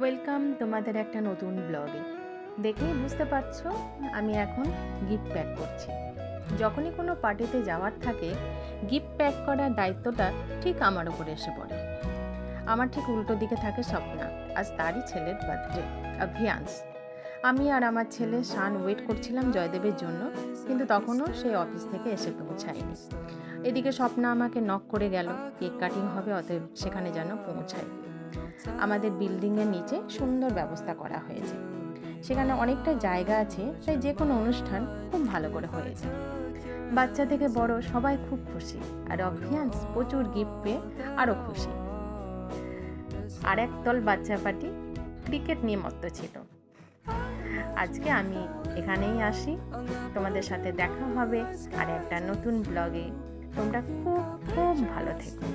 Welcome তোমাদের একটা নতুন ব্লগে। দেখেই বুঝতে পারছো আমি এখন গিফট প্যাক করছি। যখনই কোনো পার্টিতে যাওয়ার থাকে গিফট প্যাক করার দায়িত্বটা ঠিক আমার উপরে এসে পড়ে। আমার ঠিক উল্টো দিকে থাকে স্বপ্না। আজ তারই ছেলের বার্থডে, অভিয়ান্স। আমি আর আমার ছেলে শান ওয়েট করছিলাম জয়দেবের জন্য, কিন্তু তখনও সে অফিস থেকে এসে পৌঁছায়নি। এদিকে স্বপ্না আমাকে নক করে গেল, কেক কাটিং হবে, অতএব সেখানে যেন পৌঁছায়। আমাদের বিল্ডিংয়ের নিচে সুন্দর ব্যবস্থা করা হয়েছে, সেখানে অনেকটা জায়গা আছে, তাই যে কোনো অনুষ্ঠান খুব ভালো করে হয়ে যায়। বাচ্চা থেকে বড় সবাই খুব খুশি, আর অভিয়ান্স প্রচুর গিফট পেয়ে আরও খুশি। আর একদল বাচ্চা পার্টি ক্রিকেট নিয়ে মত্ত ছিল। আজকে আমি এখানেই আসি, তোমাদের সাথে দেখা হবে আর একটা নতুন ব্লগে। তোমরা খুব খুব ভালো থেকো।